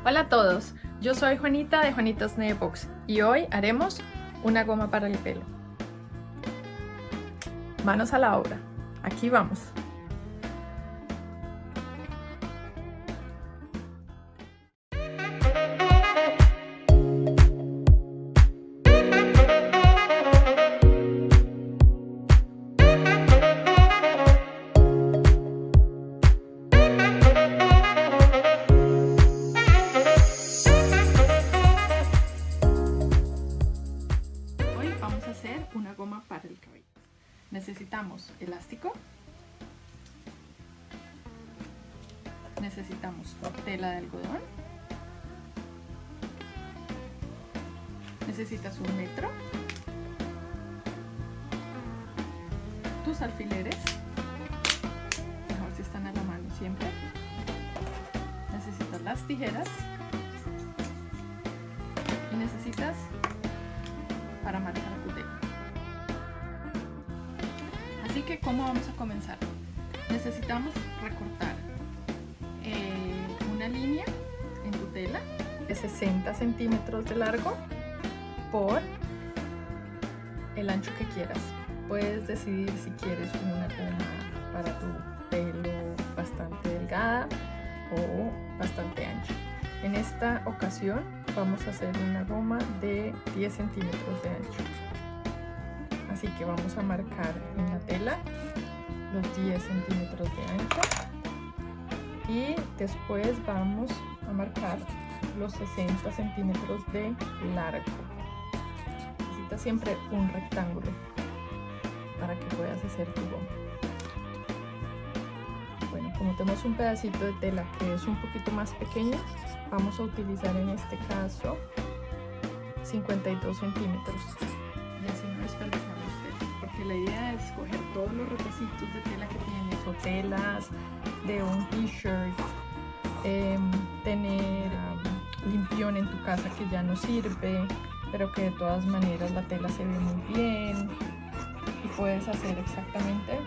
Hola a todos, yo soy Juanita de Juanita's Nail Box y hoy haremos una goma para el pelo. Manos a la obra, aquí vamos. Vamos a hacer una goma para el cabello. Necesitamos elástico, necesitamos tela de algodón, necesitas 1 metro, tus alfileres, mejor si están a la mano siempre, necesitas las tijeras y necesitas para marcar tu tela. Así que, ¿cómo vamos a comenzar? Necesitamos recortar una línea en tu tela de 60 centímetros de largo por el ancho que quieras. Puedes decidir si quieres una goma para tu pelo bastante delgada o bastante ancha. En esta ocasión vamos a hacer una goma de 10 centímetros de ancho. Así que vamos a marcar en la tela los 10 centímetros de ancho y después vamos a marcar los 60 centímetros de largo. Necesitas siempre un rectángulo para que puedas hacer tu goma. Bueno, como tenemos un pedacito de tela que es un poquito más pequeño, vamos a utilizar en este caso 52 centímetros. Y así no desperdiciamos tela, porque la idea es coger todos los retocitos de tela que tienes o telas de un t-shirt, tener limpión en tu casa que ya no sirve, pero que de todas maneras la tela se ve muy bien y puedes hacer exactamente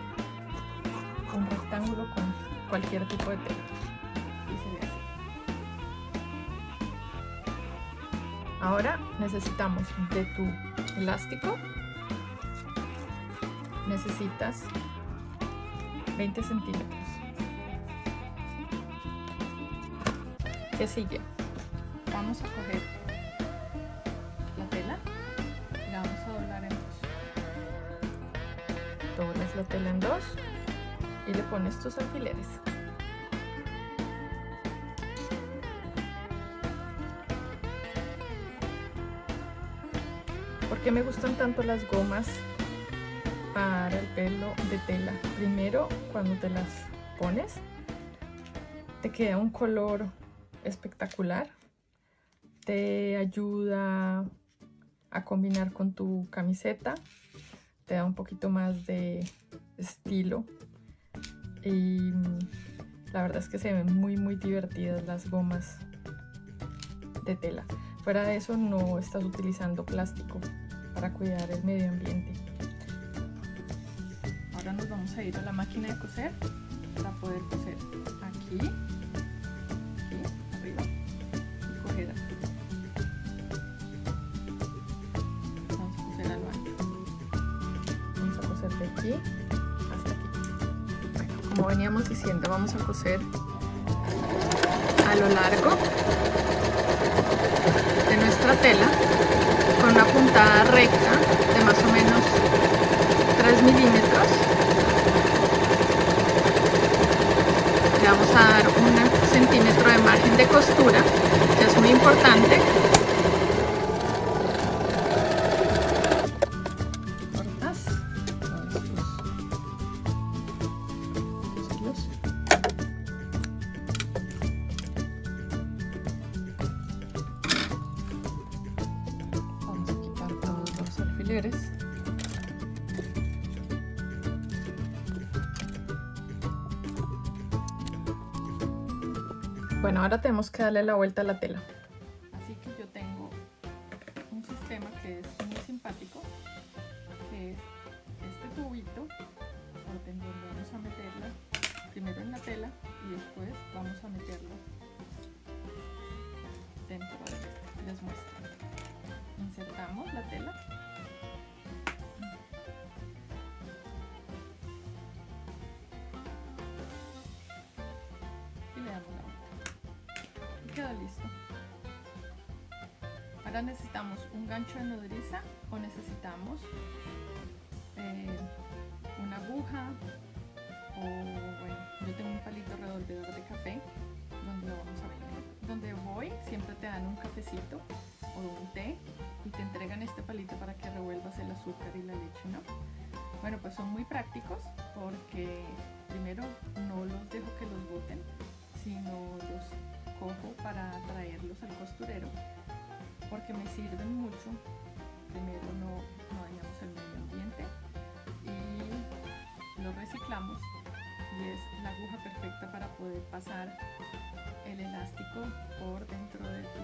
un rectángulo con cualquier tipo de tela y se ve así. Ahora necesitamos de tu elástico, necesitas 20 centímetros. ¿Qué sigue? Vamos a coger la tela y la vamos a doblar en dos. Doblas la tela en dos y le pones tus alfileres. ¿Por qué me gustan tanto las gomas para el pelo de tela? Primero, cuando te las pones, te queda un color espectacular. Te ayuda a combinar con tu camiseta, te da un poquito más de estilo y la verdad es que se ven muy divertidas las gomas de tela. Fuera de eso, no estás utilizando plástico para cuidar el medio ambiente. Ahora nos vamos a ir a la máquina de coser para poder coser aquí, arriba y coger aquí. Vamos a coser al ancho. Vamos a coser de aquí hasta aquí. Bueno, como veníamos diciendo, vamos a coser a lo largo de nuestra tela con una puntada recta de más o menos 3 milímetros. Le vamos a dar 1 centímetro de margen de costura, que es muy importante. Cortas todos tus hilos. Vamos a quitar todos los alfileres. Bueno, ahora tenemos que darle la vuelta a la tela. Así que yo tengo un sistema que es muy simpático, que es este tubito, por donde vamos a meterla primero en la tela y después vamos a meterlo listo. Ahora necesitamos un gancho de nodriza o necesitamos una aguja, o bueno, yo tengo un palito revolvedor de café donde lo vamos a ver. Donde voy siempre te dan un cafecito o un té y te entregan este palito para que revuelvas el azúcar y la leche, ¿no? Bueno, pues son muy prácticos porque primero no los dejo que los boten, sino los cojo para traerlos al costurero porque me sirven mucho. Primero no dañamos el medio ambiente y lo reciclamos, y es la aguja perfecta para poder pasar el elástico por dentro de tu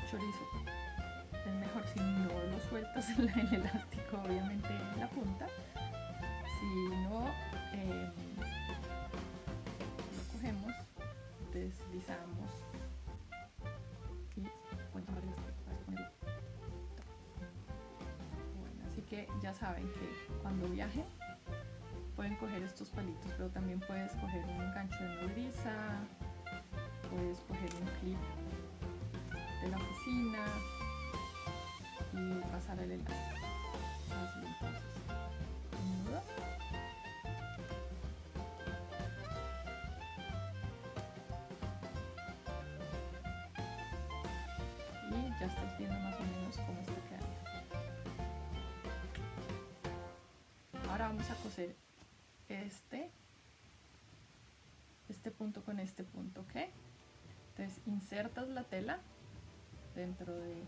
chorizo. Es mejor si no lo sueltas el elástico, obviamente en la punta, si no lo cogemos, deslizamos y bueno, así que ya saben que cuando viajen pueden coger estos palitos, pero también puedes coger un gancho de nodriza, puedes coger un clip de la oficina y pasar el elástico. Así, entonces, un nudo. Y ya estás viendo más o menos cómo está quedando. Ahora vamos a coser este punto con este punto, ¿ok? Entonces insertas la tela dentro del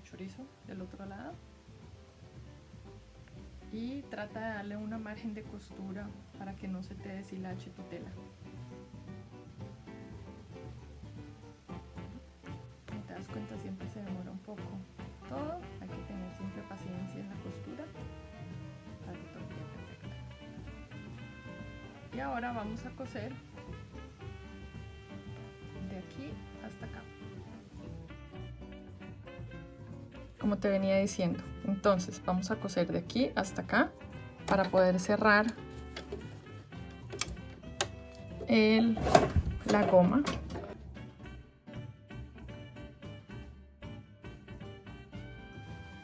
chorizo del otro lado y trata de darle una margen de costura para que no se te deshilache tu tela. Como te das cuenta, siempre se demora un poco todo, hay que tener siempre paciencia en la costura para que todo quede perfecto. Y ahora vamos a coser de aquí hasta acá, como te venía diciendo. Entonces vamos a coser de aquí hasta acá para poder cerrar la goma.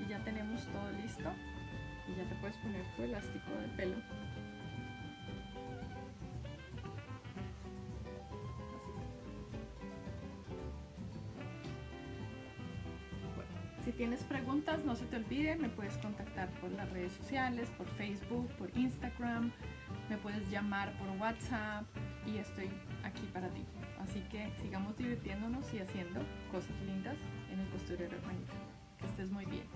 Y ya tenemos todo listo y ya te puedes poner tu elástico de pelo. Si tienes preguntas, no se te olvide, me puedes contactar por las redes sociales, por Facebook, por Instagram, me puedes llamar por WhatsApp y estoy aquí para ti. Así que sigamos divirtiéndonos y haciendo cosas lindas en el costurero Juanita. Que estés muy bien.